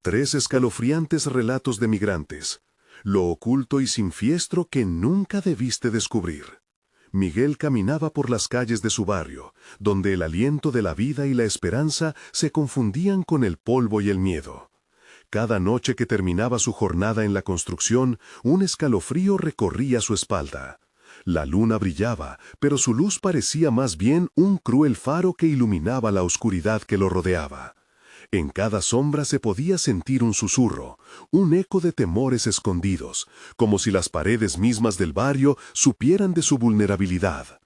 Tres escalofriantes relatos de migrantes. Lo oculto y sin fiestro que nunca debiste descubrir. Miguel caminaba por las calles de su barrio, donde el aliento de la vida y la esperanza se confundían con el polvo y el miedo. Cada noche que terminaba su jornada en la construcción, un escalofrío recorría su espalda. La luna brillaba, pero su luz parecía más bien un cruel faro que iluminaba la oscuridad que lo rodeaba. En cada sombra se podía sentir un susurro, un eco de temores escondidos, como si las paredes mismas del barrio supieran de su vulnerabilidad.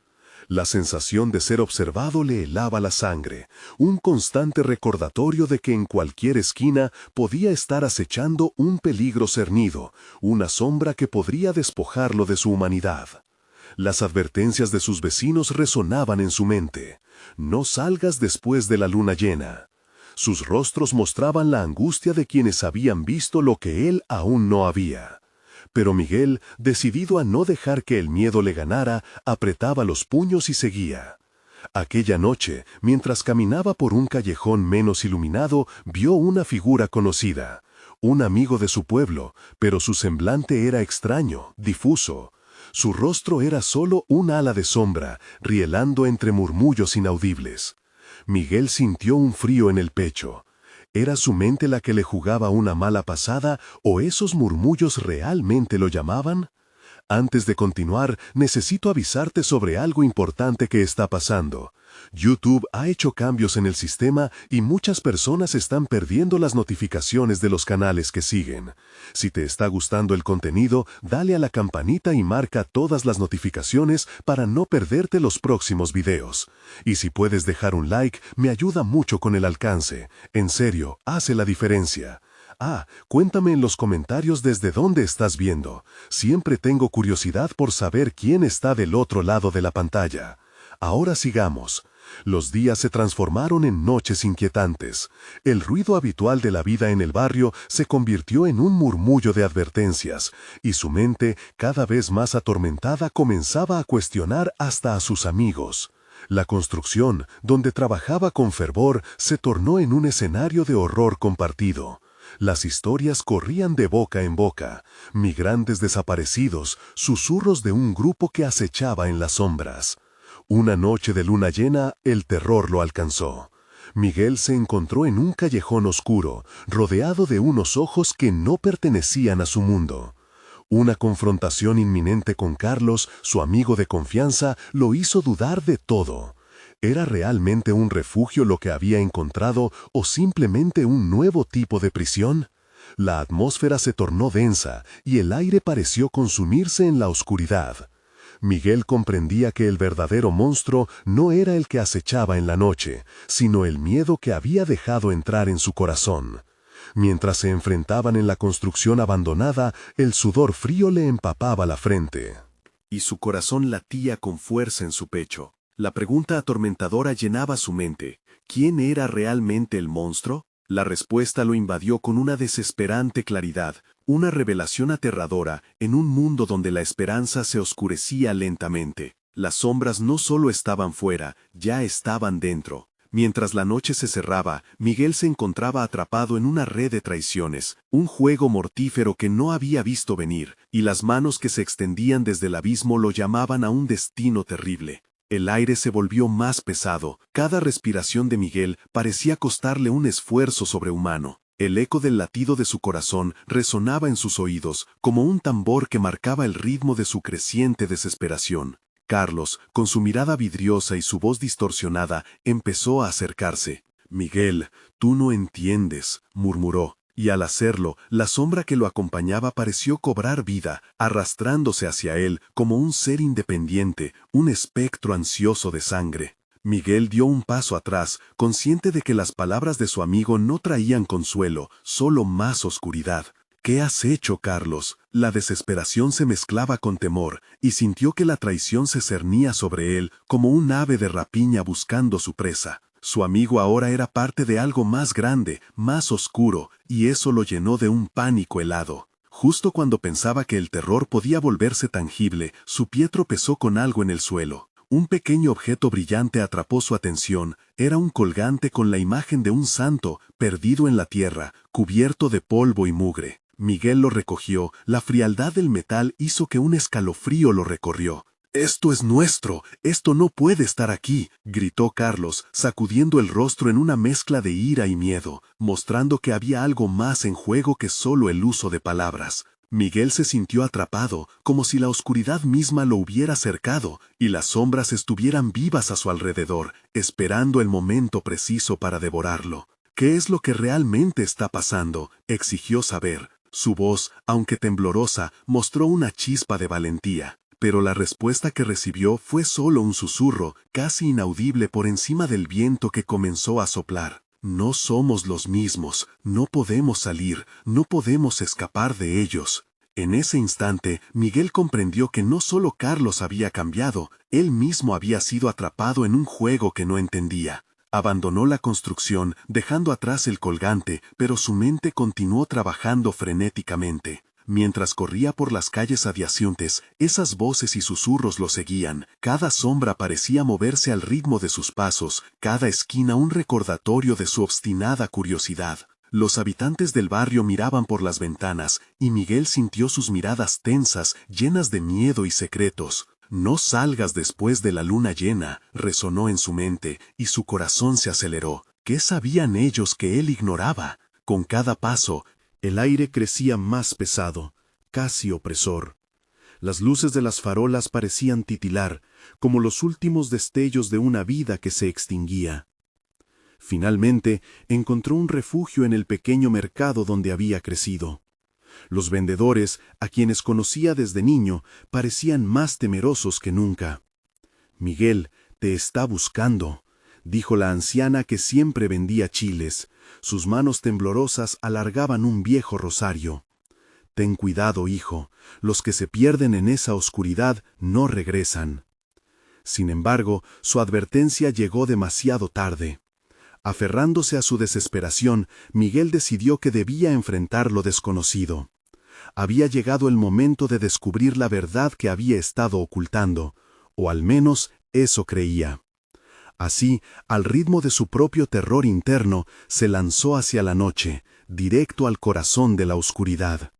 La sensación de ser observado le helaba la sangre, un constante recordatorio de que en cualquier esquina podía estar acechando un peligro cernido, una sombra que podría despojarlo de su humanidad. Las advertencias de sus vecinos resonaban en su mente. No salgas después de la luna llena. Sus rostros mostraban la angustia de quienes habían visto lo que él aún no había. Pero Miguel, decidido a no dejar que el miedo le ganara, apretaba los puños y seguía. Aquella noche, mientras caminaba por un callejón menos iluminado, vio una figura conocida. Un amigo de su pueblo, pero su semblante era extraño, difuso. Su rostro era solo un ala de sombra, rielando entre murmullos inaudibles. Miguel sintió un frío en el pecho. ¿Era su mente la que le jugaba una mala pasada o esos murmullos realmente lo llamaban? Antes de continuar, necesito avisarte sobre algo importante que está pasando. YouTube ha hecho cambios en el sistema y muchas personas están perdiendo las notificaciones de los canales que siguen. Si te está gustando el contenido, dale a la campanita y marca todas las notificaciones para no perderte los próximos videos. Y si puedes dejar un like, me ayuda mucho con el alcance. En serio, hace la diferencia. Cuéntame en los comentarios desde dónde estás viendo. Siempre tengo curiosidad por saber quién está del otro lado de la pantalla. Ahora sigamos. Los días se transformaron en noches inquietantes. El ruido habitual de la vida en el barrio se convirtió en un murmullo de advertencias, y su mente, cada vez más atormentada, comenzaba a cuestionar hasta a sus amigos. La construcción, donde trabajaba con fervor, se tornó en un escenario de horror compartido. Las historias corrían de boca en boca, migrantes desaparecidos, susurros de un grupo que acechaba en las sombras. Una noche de luna llena, el terror lo alcanzó. Miguel se encontró en un callejón oscuro, rodeado de unos ojos que no pertenecían a su mundo. Una confrontación inminente con Carlos, su amigo de confianza, lo hizo dudar de todo. ¿Era realmente un refugio lo que había encontrado o simplemente un nuevo tipo de prisión? La atmósfera se tornó densa y el aire pareció consumirse en la oscuridad. Miguel comprendía que el verdadero monstruo no era el que acechaba en la noche, sino el miedo que había dejado entrar en su corazón. Mientras se enfrentaban en la construcción abandonada, el sudor frío le empapaba la frente. Y su corazón latía con fuerza en su pecho. La pregunta atormentadora llenaba su mente. ¿Quién era realmente el monstruo? La respuesta lo invadió con una desesperante claridad, una revelación aterradora en un mundo donde la esperanza se oscurecía lentamente. Las sombras no solo estaban fuera, ya estaban dentro. Mientras la noche se cerraba, Miguel se encontraba atrapado en una red de traiciones, un juego mortífero que no había visto venir, y las manos que se extendían desde el abismo lo llamaban a un destino terrible. El aire se volvió más pesado, cada respiración de Miguel parecía costarle un esfuerzo sobrehumano. El eco del latido de su corazón resonaba en sus oídos, como un tambor que marcaba el ritmo de su creciente desesperación. Carlos, con su mirada vidriosa y su voz distorsionada, empezó a acercarse. «Miguel, tú no entiendes», murmuró. Y al hacerlo, la sombra que lo acompañaba pareció cobrar vida, arrastrándose hacia él como un ser independiente, un espectro ansioso de sangre. Miguel dio un paso atrás, consciente de que las palabras de su amigo no traían consuelo, solo más oscuridad. «¿Qué has hecho, Carlos?». La desesperación se mezclaba con temor, y sintió que la traición se cernía sobre él como un ave de rapiña buscando su presa. Su amigo ahora era parte de algo más grande, más oscuro, y eso lo llenó de un pánico helado. Justo cuando pensaba que el terror podía volverse tangible, su pie tropezó con algo en el suelo. Un pequeño objeto brillante atrapó su atención. Era un colgante con la imagen de un santo, perdido en la tierra, cubierto de polvo y mugre. Miguel lo recogió. La frialdad del metal hizo que un escalofrío lo recorrió. «¡Esto es nuestro! ¡Esto no puede estar aquí!», gritó Carlos, sacudiendo el rostro en una mezcla de ira y miedo, mostrando que había algo más en juego que solo el uso de palabras. Miguel se sintió atrapado, como si la oscuridad misma lo hubiera cercado, y las sombras estuvieran vivas a su alrededor, esperando el momento preciso para devorarlo. «¿Qué es lo que realmente está pasando?», exigió saber. Su voz, aunque temblorosa, mostró una chispa de valentía. Pero la respuesta que recibió fue solo un susurro, casi inaudible por encima del viento que comenzó a soplar. «No somos los mismos, no podemos salir, no podemos escapar de ellos». En ese instante, Miguel comprendió que no solo Carlos había cambiado, él mismo había sido atrapado en un juego que no entendía. Abandonó la construcción, dejando atrás el colgante, pero su mente continuó trabajando frenéticamente. Mientras corría por las calles adyacentes, esas voces y susurros lo seguían. Cada sombra parecía moverse al ritmo de sus pasos, cada esquina un recordatorio de su obstinada curiosidad. Los habitantes del barrio miraban por las ventanas, y Miguel sintió sus miradas tensas, llenas de miedo y secretos. «No salgas después de la luna llena», resonó en su mente, y su corazón se aceleró. ¿Qué sabían ellos que él ignoraba? Con cada paso, el aire crecía más pesado, casi opresor. Las luces de las farolas parecían titilar, como los últimos destellos de una vida que se extinguía. Finalmente, encontró un refugio en el pequeño mercado donde había crecido. Los vendedores, a quienes conocía desde niño, parecían más temerosos que nunca. «Miguel, te está buscando», dijo la anciana que siempre vendía chiles. Sus manos temblorosas alargaban un viejo rosario. «Ten cuidado, hijo, los que se pierden en esa oscuridad no regresan». Sin embargo, su advertencia llegó demasiado tarde. Aferrándose a su desesperación, Miguel decidió que debía enfrentar lo desconocido. Había llegado el momento de descubrir la verdad que había estado ocultando, o al menos eso creía. Así, al ritmo de su propio terror interno, se lanzó hacia la noche, directo al corazón de la oscuridad.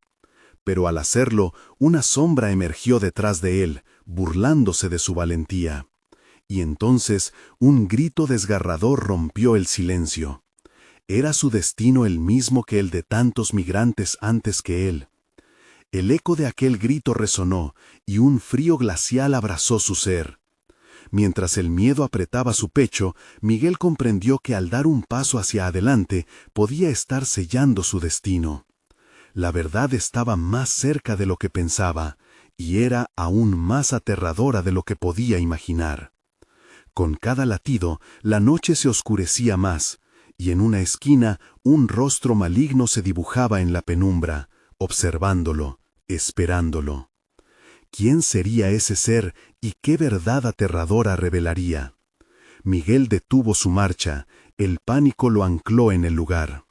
Pero al hacerlo, una sombra emergió detrás de él, burlándose de su valentía. Y entonces, un grito desgarrador rompió el silencio. Era su destino el mismo que el de tantos migrantes antes que él. El eco de aquel grito resonó, y un frío glacial abrazó su ser. Mientras el miedo apretaba su pecho, Miguel comprendió que al dar un paso hacia adelante podía estar sellando su destino. La verdad estaba más cerca de lo que pensaba, y era aún más aterradora de lo que podía imaginar. Con cada latido, la noche se oscurecía más, y en una esquina un rostro maligno se dibujaba en la penumbra, observándolo, esperándolo. ¿Quién sería ese ser y qué verdad aterradora revelaría? Miguel detuvo su marcha, el pánico lo ancló en el lugar.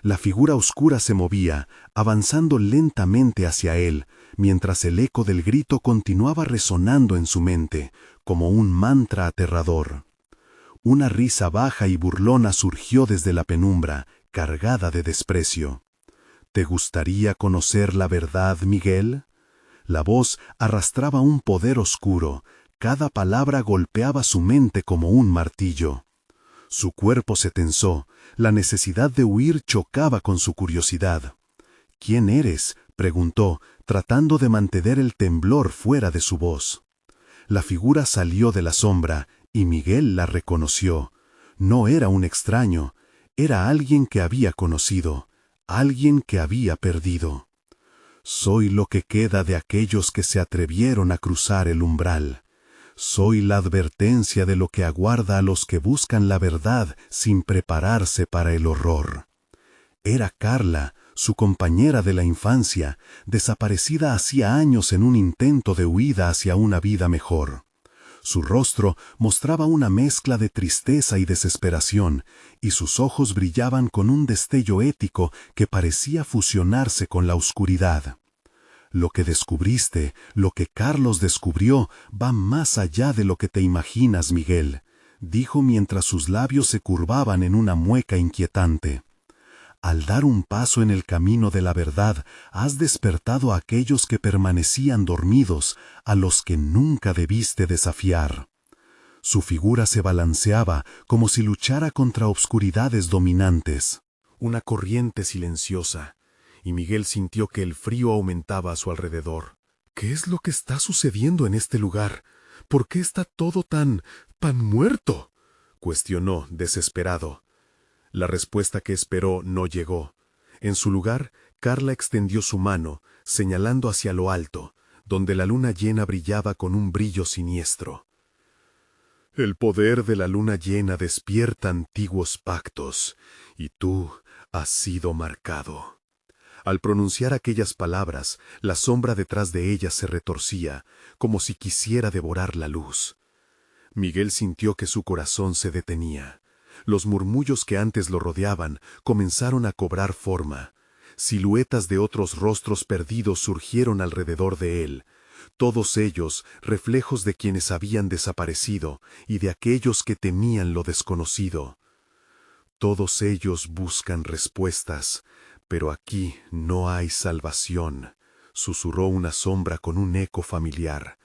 La figura oscura se movía, avanzando lentamente hacia él, mientras el eco del grito continuaba resonando en su mente, como un mantra aterrador. Una risa baja y burlona surgió desde la penumbra, cargada de desprecio. ¿Te gustaría conocer la verdad, Miguel? La voz arrastraba un poder oscuro, cada palabra golpeaba su mente como un martillo. Su cuerpo se tensó, la necesidad de huir chocaba con su curiosidad. «¿Quién eres?», preguntó, tratando de mantener el temblor fuera de su voz. La figura salió de la sombra, y Miguel la reconoció. No era un extraño, era alguien que había conocido, alguien que había perdido. «Soy lo que queda de aquellos que se atrevieron a cruzar el umbral. Soy la advertencia de lo que aguarda a los que buscan la verdad sin prepararse para el horror». Era Carla, su compañera de la infancia, desaparecida hacía años en un intento de huida hacia una vida mejor. Su rostro mostraba una mezcla de tristeza y desesperación, y sus ojos brillaban con un destello ético que parecía fusionarse con la oscuridad. Lo que descubriste, lo que Carlos descubrió, va más allá de lo que te imaginas, Miguel, dijo mientras sus labios se curvaban en una mueca inquietante. Al dar un paso en el camino de la verdad, has despertado a aquellos que permanecían dormidos, a los que nunca debiste desafiar. Su figura se balanceaba como si luchara contra obscuridades dominantes. Una corriente silenciosa, y Miguel sintió que el frío aumentaba a su alrededor. ¿Qué es lo que está sucediendo en este lugar? ¿Por qué está todo tan muerto?, cuestionó, desesperado. La respuesta que esperó no llegó. En su lugar, Carla extendió su mano, señalando hacia lo alto, donde la luna llena brillaba con un brillo siniestro. El poder de la luna llena despierta antiguos pactos, y tú has sido marcado. Al pronunciar aquellas palabras, la sombra detrás de ella se retorcía, como si quisiera devorar la luz. Miguel sintió que su corazón se detenía. Los murmullos que antes lo rodeaban comenzaron a cobrar forma. Siluetas de otros rostros perdidos surgieron alrededor de él, todos ellos reflejos de quienes habían desaparecido y de aquellos que temían lo desconocido. Todos ellos buscan respuestas, pero aquí no hay salvación, susurró una sombra con un eco familiar.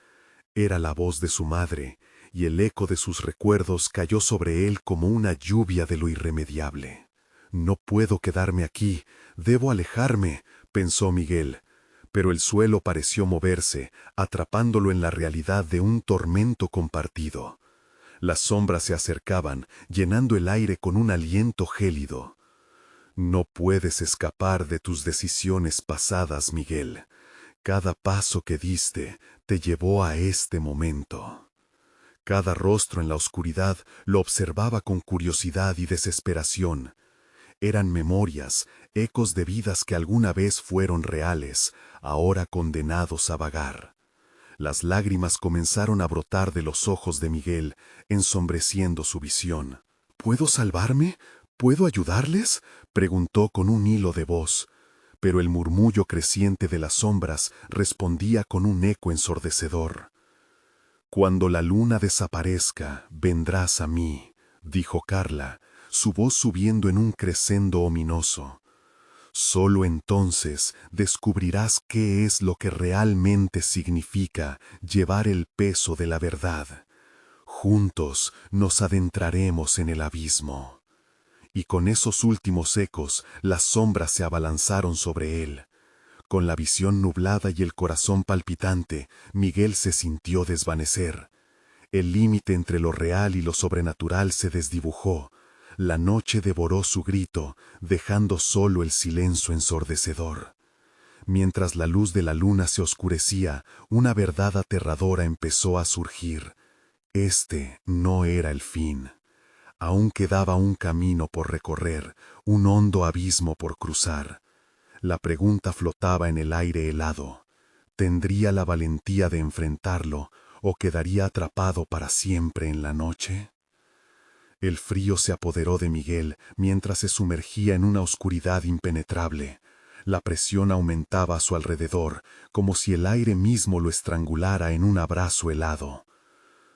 Era la voz de su madre, y el eco de sus recuerdos cayó sobre él como una lluvia de lo irremediable. No puedo quedarme aquí, debo alejarme, pensó Miguel, pero el suelo pareció moverse, atrapándolo en la realidad de un tormento compartido. Las sombras se acercaban, llenando el aire con un aliento gélido. No puedes escapar de tus decisiones pasadas, Miguel. Cada paso que diste te llevó a este momento. Cada rostro en la oscuridad lo observaba con curiosidad y desesperación. Eran memorias, ecos de vidas que alguna vez fueron reales, ahora condenados a vagar. Las lágrimas comenzaron a brotar de los ojos de Miguel, ensombreciendo su visión. ¿Puedo salvarme? ¿Puedo ayudarles?, preguntó con un hilo de voz, pero el murmullo creciente de las sombras respondía con un eco ensordecedor. Cuando la luna desaparezca, vendrás a mí, dijo Carla, su voz subiendo en un crescendo ominoso. Solo entonces descubrirás qué es lo que realmente significa llevar el peso de la verdad. Juntos nos adentraremos en el abismo. Y con esos últimos ecos, las sombras se abalanzaron sobre él. Con la visión nublada y el corazón palpitante, Miguel se sintió desvanecer. El límite entre lo real y lo sobrenatural se desdibujó. La noche devoró su grito, dejando solo el silencio ensordecedor. Mientras la luz de la luna se oscurecía, una verdad aterradora empezó a surgir. Este no era el fin. Aún quedaba un camino por recorrer, un hondo abismo por cruzar. La pregunta flotaba en el aire helado. ¿Tendría la valentía de enfrentarlo o quedaría atrapado para siempre en la noche? El frío se apoderó de Miguel mientras se sumergía en una oscuridad impenetrable. La presión aumentaba a su alrededor, como si el aire mismo lo estrangulara en un abrazo helado.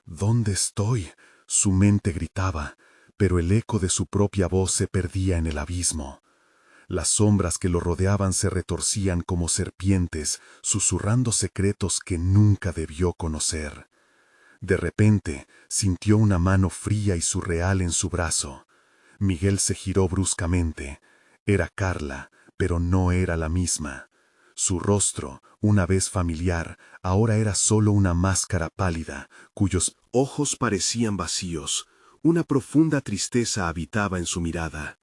¿Dónde estoy?, su mente gritaba, pero el eco de su propia voz se perdía en el abismo. Las sombras que lo rodeaban se retorcían como serpientes, susurrando secretos que nunca debió conocer. De repente, sintió una mano fría y surreal en su brazo. Miguel se giró bruscamente. Era Carla, pero no era la misma. Su rostro, una vez familiar, ahora era solo una máscara pálida, cuyos ojos parecían vacíos. Una profunda tristeza habitaba en su mirada.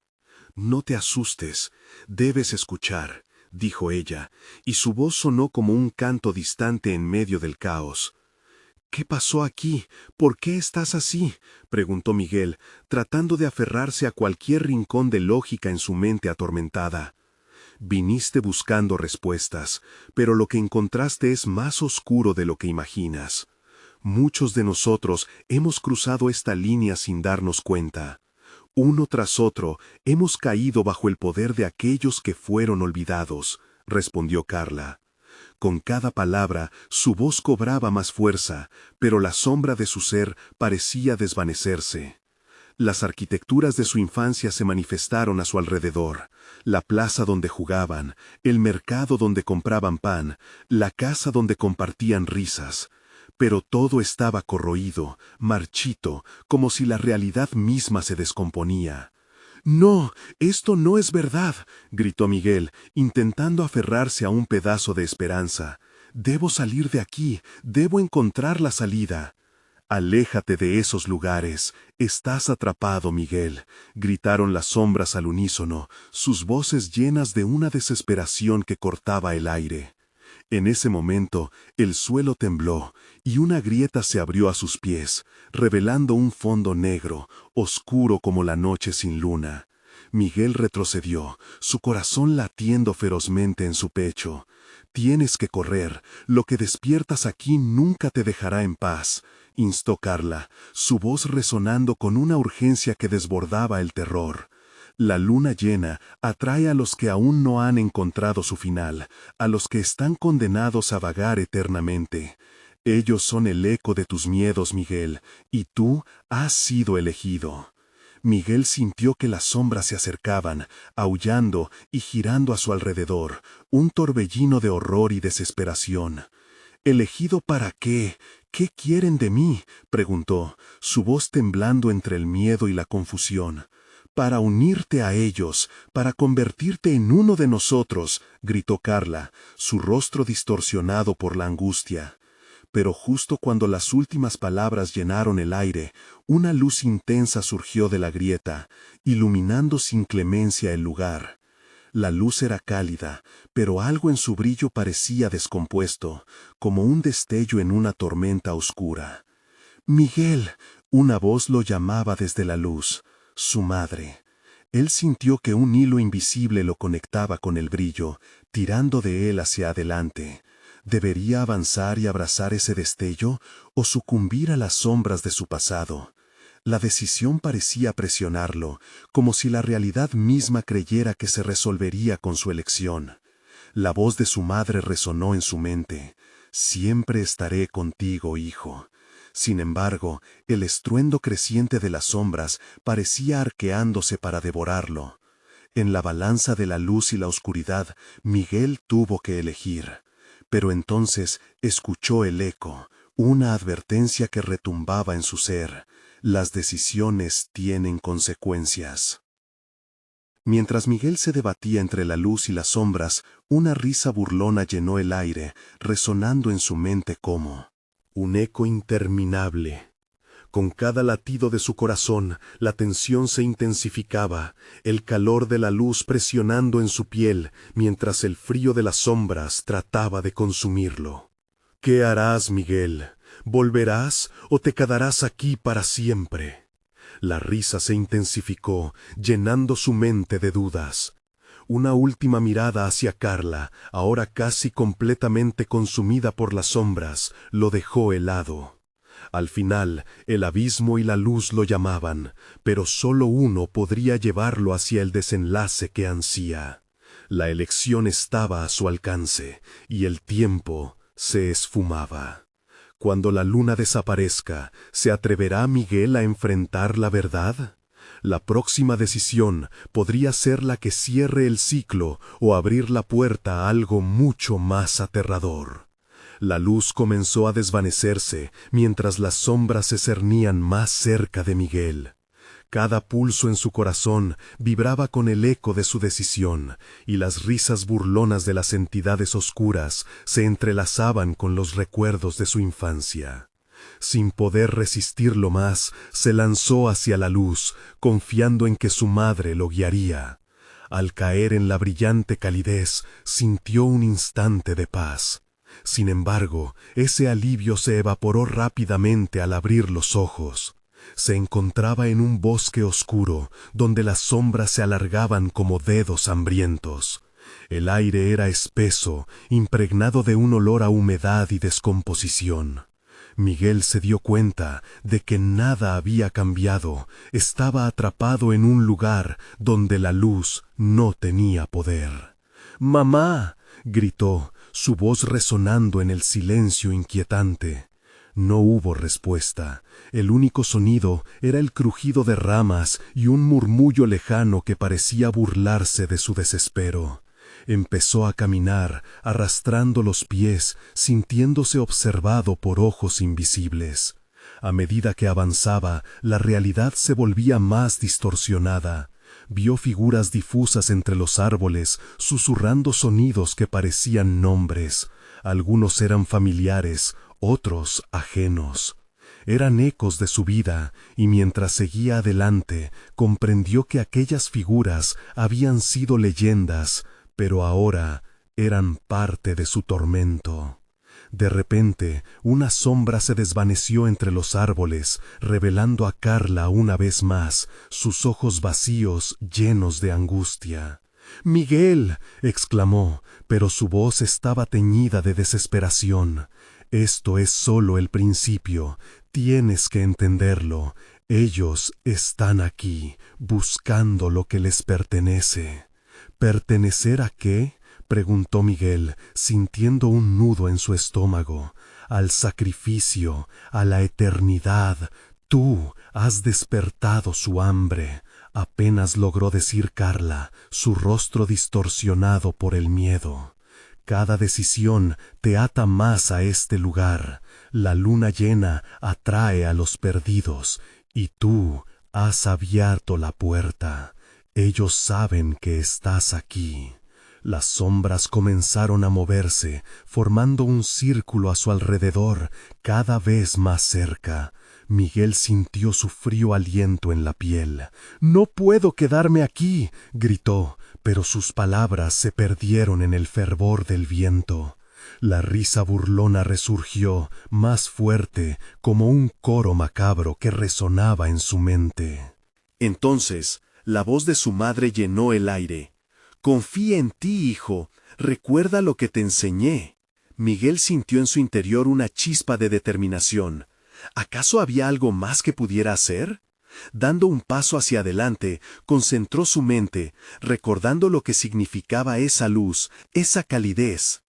«No te asustes, debes escuchar», dijo ella, y su voz sonó como un canto distante en medio del caos. «¿Qué pasó aquí? ¿Por qué estás así?», preguntó Miguel, tratando de aferrarse a cualquier rincón de lógica en su mente atormentada. «Viniste buscando respuestas, pero lo que encontraste es más oscuro de lo que imaginas. Muchos de nosotros hemos cruzado esta línea sin darnos cuenta. Uno tras otro hemos caído bajo el poder de aquellos que fueron olvidados», respondió Carla. Con cada palabra, su voz cobraba más fuerza, pero la sombra de su ser parecía desvanecerse. Las arquitecturas de su infancia se manifestaron a su alrededor: la plaza donde jugaban, el mercado donde compraban pan, la casa donde compartían risas. Pero todo estaba corroído, marchito, como si la realidad misma se descomponía. «No, esto no es verdad», gritó Miguel, intentando aferrarse a un pedazo de esperanza. «Debo salir de aquí, debo encontrar la salida». «Aléjate de esos lugares, estás atrapado, Miguel», gritaron las sombras al unísono, sus voces llenas de una desesperación que cortaba el aire. En ese momento, el suelo tembló, y una grieta se abrió a sus pies, revelando un fondo negro, oscuro como la noche sin luna. Miguel retrocedió, su corazón latiendo ferozmente en su pecho. «Tienes que correr, lo que despiertas aquí nunca te dejará en paz», instó Carla, su voz resonando con una urgencia que desbordaba el terror. «La luna llena atrae a los que aún no han encontrado su final, a los que están condenados a vagar eternamente. Ellos son el eco de tus miedos, Miguel, y tú has sido elegido». Miguel sintió que las sombras se acercaban, aullando y girando a su alrededor, un torbellino de horror y desesperación. «¿Elegido para qué? ¿Qué quieren de mí?», preguntó, su voz temblando entre el miedo y la confusión. «Para unirte a ellos, para convertirte en uno de nosotros», gritó Carla, su rostro distorsionado por la angustia. Pero justo cuando las últimas palabras llenaron el aire, una luz intensa surgió de la grieta, iluminando sin clemencia el lugar. La luz era cálida, pero algo en su brillo parecía descompuesto, como un destello en una tormenta oscura. «Miguel», una voz lo llamaba desde la luz, su madre. Él sintió que un hilo invisible lo conectaba con el brillo, tirando de él hacia adelante. ¿Debería avanzar y abrazar ese destello o sucumbir a las sombras de su pasado? La decisión parecía presionarlo, como si la realidad misma creyera que se resolvería con su elección. La voz de su madre resonó en su mente: «Siempre estaré contigo, hijo». Sin embargo, el estruendo creciente de las sombras parecía arqueándose para devorarlo. En la balanza de la luz y la oscuridad, Miguel tuvo que elegir. Pero entonces escuchó el eco, una advertencia que retumbaba en su ser: «Las decisiones tienen consecuencias». Mientras Miguel se debatía entre la luz y las sombras, una risa burlona llenó el aire, resonando en su mente como un eco interminable. Con cada latido de su corazón, la tensión se intensificaba, el calor de la luz presionando en su piel, mientras el frío de las sombras trataba de consumirlo. «¿Qué harás, Miguel? ¿Volverás o te quedarás aquí para siempre?». La risa se intensificó, llenando su mente de dudas. Una última mirada hacia Carla, ahora casi completamente consumida por las sombras, lo dejó helado. Al final, el abismo y la luz lo llamaban, pero solo uno podría llevarlo hacia el desenlace que ansía. La elección estaba a su alcance, y el tiempo se esfumaba. Cuando la luna desaparezca, ¿se atreverá Miguel a enfrentar la verdad? La próxima decisión podría ser la que cierre el ciclo o abrir la puerta a algo mucho más aterrador. La luz comenzó a desvanecerse mientras las sombras se cernían más cerca de Miguel. Cada pulso en su corazón vibraba con el eco de su decisión, y las risas burlonas de las entidades oscuras se entrelazaban con los recuerdos de su infancia. Sin poder resistirlo más, se lanzó hacia la luz, confiando en que su madre lo guiaría. Al caer en la brillante calidez, sintió un instante de paz. Sin embargo, ese alivio se evaporó rápidamente al abrir los ojos. Se encontraba en un bosque oscuro, donde las sombras se alargaban como dedos hambrientos. El aire era espeso, impregnado de un olor a humedad y descomposición. Miguel se dio cuenta de que nada había cambiado, estaba atrapado en un lugar donde la luz no tenía poder. «¡Mamá!», gritó, su voz resonando en el silencio inquietante. No hubo respuesta. El único sonido era el crujido de ramas y un murmullo lejano que parecía burlarse de su desespero. Empezó a caminar, arrastrando los pies, sintiéndose observado por ojos invisibles. A medida que avanzaba, la realidad se volvía más distorsionada. Vio figuras difusas entre los árboles, susurrando sonidos que parecían nombres. Algunos eran familiares, otros ajenos. Eran ecos de su vida, y mientras seguía adelante, comprendió que aquellas figuras habían sido leyendas, pero ahora eran parte de su tormento. De repente, una sombra se desvaneció entre los árboles, revelando a Carla una vez más, sus ojos vacíos llenos de angustia. «¡Miguel!», exclamó, pero su voz estaba teñida de desesperación. «Esto es solo el principio. Tienes que entenderlo. Ellos están aquí, buscando lo que les pertenece». «¿Pertenecer a qué?», preguntó Miguel, sintiendo un nudo en su estómago. «Al sacrificio, a la eternidad. Tú has despertado su hambre», apenas logró decir Carla, su rostro distorsionado por el miedo. «Cada decisión te ata más a este lugar. La luna llena atrae a los perdidos, y tú has abierto la puerta. Ellos saben que estás aquí». Las sombras comenzaron a moverse, formando un círculo a su alrededor, cada vez más cerca. Miguel sintió su frío aliento en la piel. «No puedo quedarme aquí», gritó, pero sus palabras se perdieron en el fervor del viento. La risa burlona resurgió, más fuerte, como un coro macabro que resonaba en su mente. Entonces, la voz de su madre llenó el aire. «Confía en ti, hijo. Recuerda lo que te enseñé». Miguel sintió en su interior una chispa de determinación. ¿Acaso había algo más que pudiera hacer? Dando un paso hacia adelante, concentró su mente, recordando lo que significaba esa luz, esa calidez.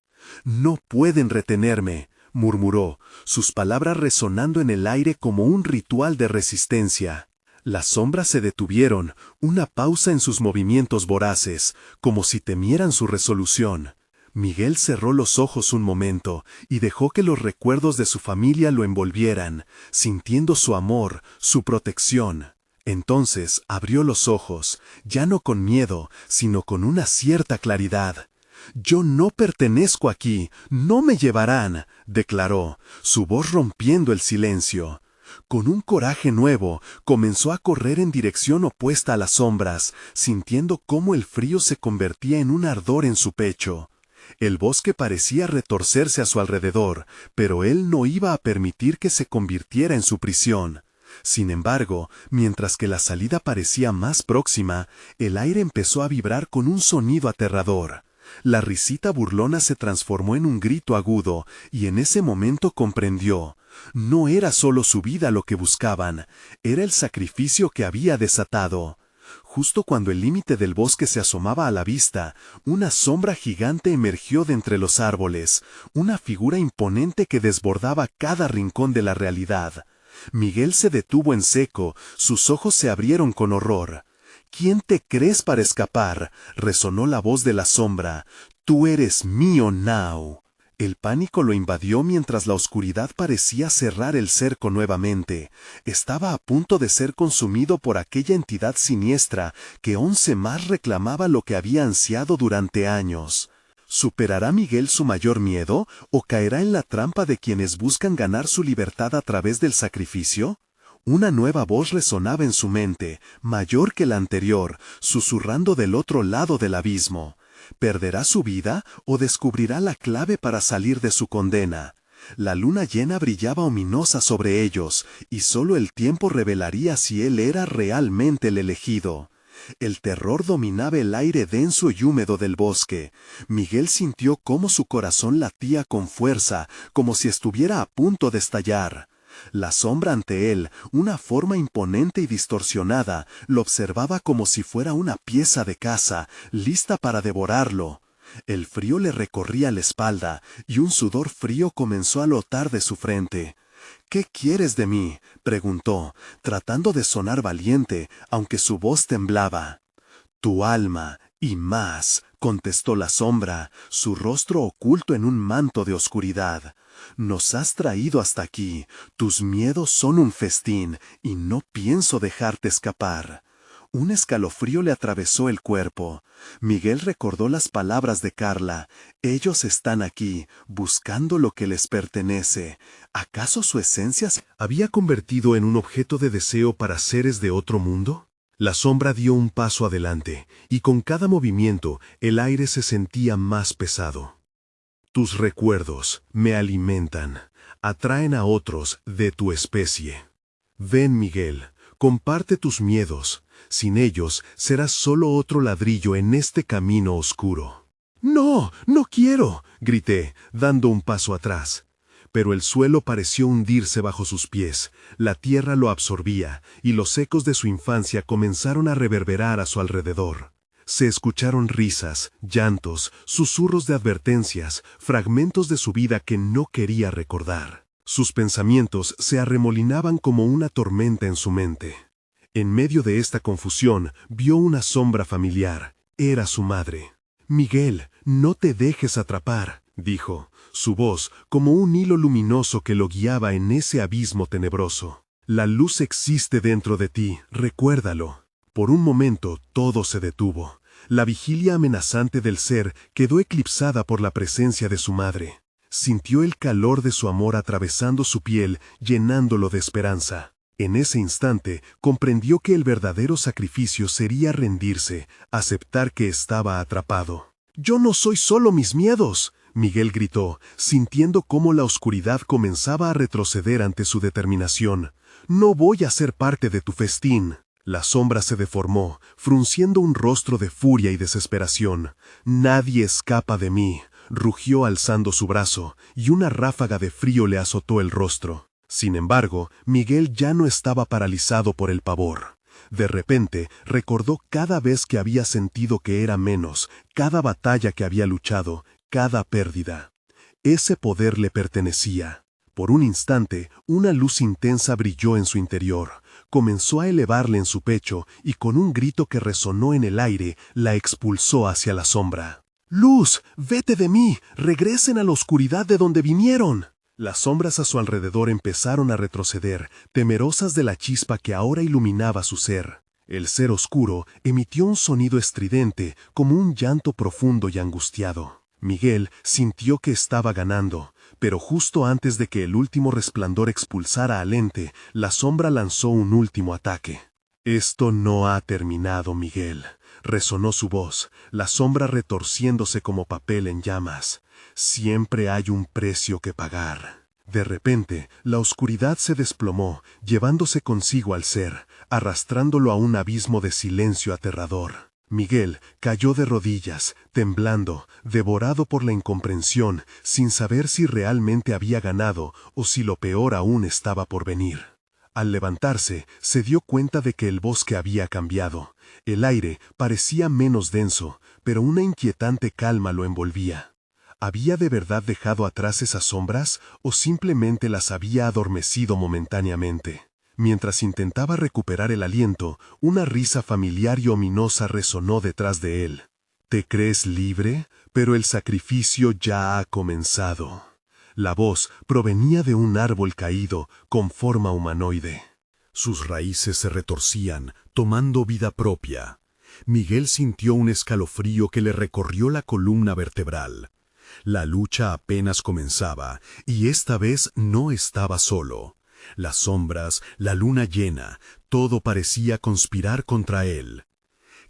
«No pueden retenerme», murmuró, sus palabras resonando en el aire como un ritual de resistencia. Las sombras se detuvieron, una pausa en sus movimientos voraces, como si temieran su resolución. Miguel cerró los ojos un momento y dejó que los recuerdos de su familia lo envolvieran, sintiendo su amor, su protección. Entonces abrió los ojos, ya no con miedo, sino con una cierta claridad. «Yo no pertenezco aquí, no me llevarán», declaró, su voz rompiendo el silencio. Con un coraje nuevo, comenzó a correr en dirección opuesta a las sombras, sintiendo cómo el frío se convertía en un ardor en su pecho. El bosque parecía retorcerse a su alrededor, pero él no iba a permitir que se convirtiera en su prisión. Sin embargo, mientras que la salida parecía más próxima, el aire empezó a vibrar con un sonido aterrador. La risita burlona se transformó en un grito agudo, y en ese momento comprendió. No era solo su vida lo que buscaban, era el sacrificio que había desatado. Justo cuando el límite del bosque se asomaba a la vista, una sombra gigante emergió de entre los árboles, una figura imponente que desbordaba cada rincón de la realidad. Miguel se detuvo en seco, sus ojos se abrieron con horror. «¿Quién te crees para escapar?», resonó la voz de la sombra. «Tú eres mío now». El pánico lo invadió mientras la oscuridad parecía cerrar el cerco nuevamente. Estaba a punto de ser consumido por aquella entidad siniestra que once más reclamaba lo que había ansiado durante años. ¿Superará Miguel su mayor miedo o caerá en la trampa de quienes buscan ganar su libertad a través del sacrificio? Una nueva voz resonaba en su mente, mayor que la anterior, susurrando del otro lado del abismo. ¿Perderá su vida o descubrirá la clave para salir de su condena? La luna llena brillaba ominosa sobre ellos, y solo el tiempo revelaría si él era realmente el elegido. El terror dominaba el aire denso y húmedo del bosque. Miguel sintió cómo su corazón latía con fuerza, como si estuviera a punto de estallar. La sombra ante él, una forma imponente y distorsionada, lo observaba como si fuera una pieza de caza, lista para devorarlo. El frío le recorría la espalda y un sudor frío comenzó a lotar de su frente. «¿Qué quieres de mí?», preguntó, tratando de sonar valiente, aunque su voz temblaba. «Tu alma, y más», contestó la sombra, su rostro oculto en un manto de oscuridad. «Nos has traído hasta aquí, tus miedos son un festín, y no pienso dejarte escapar». Un escalofrío le atravesó el cuerpo. Miguel recordó las palabras de Carla. Ellos están aquí, buscando lo que les pertenece. ¿Acaso su esencia se había convertido en un objeto de deseo para seres de otro mundo? La sombra dio un paso adelante, y con cada movimiento el aire se sentía más pesado. Tus recuerdos me alimentan, atraen a otros de tu especie. Ven, Miguel, comparte tus miedos. Sin ellos serás solo otro ladrillo en este camino oscuro. «No, no quiero», grité, dando un paso atrás. Pero el suelo pareció hundirse bajo sus pies, la tierra lo absorbía, y los ecos de su infancia comenzaron a reverberar a su alrededor. Se escucharon risas, llantos, susurros de advertencias, fragmentos de su vida que no quería recordar. Sus pensamientos se arremolinaban como una tormenta en su mente. En medio de esta confusión, vio una sombra familiar. Era su madre. «Miguel, no te dejes atrapar», dijo, su voz como un hilo luminoso que lo guiaba en ese abismo tenebroso. «La luz existe dentro de ti, recuérdalo». Por un momento todo se detuvo. La vigilia amenazante del ser quedó eclipsada por la presencia de su madre. Sintió el calor de su amor atravesando su piel, llenándolo de esperanza. En ese instante comprendió que el verdadero sacrificio sería rendirse, aceptar que estaba atrapado. «Yo no soy solo mis miedos», Miguel gritó, sintiendo cómo la oscuridad comenzaba a retroceder ante su determinación. «No voy a ser parte de tu festín». La sombra se deformó, frunciendo un rostro de furia y desesperación. «Nadie escapa de mí», rugió alzando su brazo, y una ráfaga de frío le azotó el rostro. Sin embargo, Miguel ya no estaba paralizado por el pavor. De repente, recordó cada vez que había sentido que era menos, cada batalla que había luchado, cada pérdida. Ese poder le pertenecía. Por un instante, una luz intensa brilló en su interior. Comenzó a elevarle en su pecho y con un grito que resonó en el aire, la expulsó hacia la sombra. «¡Luz, vete de mí! ¡Regresen a la oscuridad de donde vinieron!». Las sombras a su alrededor empezaron a retroceder, temerosas de la chispa que ahora iluminaba su ser. El ser oscuro emitió un sonido estridente, como un llanto profundo y angustiado. Miguel sintió que estaba ganando, pero justo antes de que el último resplandor expulsara al ente, la sombra lanzó un último ataque. «Esto no ha terminado, Miguel», resonó su voz, la sombra retorciéndose como papel en llamas. «Siempre hay un precio que pagar». De repente, la oscuridad se desplomó, llevándose consigo al ser, arrastrándolo a un abismo de silencio aterrador. Miguel cayó de rodillas, temblando, devorado por la incomprensión, sin saber si realmente había ganado o si lo peor aún estaba por venir. Al levantarse, se dio cuenta de que el bosque había cambiado. El aire parecía menos denso, pero una inquietante calma lo envolvía. ¿Había de verdad dejado atrás esas sombras o simplemente las había adormecido momentáneamente? Mientras intentaba recuperar el aliento, una risa familiar y ominosa resonó detrás de él. «¿Te crees libre? Pero el sacrificio ya ha comenzado». La voz provenía de un árbol caído, con forma humanoide. Sus raíces se retorcían, tomando vida propia. Miguel sintió un escalofrío que le recorrió la columna vertebral. La lucha apenas comenzaba, y esta vez no estaba solo. Las sombras, la luna llena, todo parecía conspirar contra él.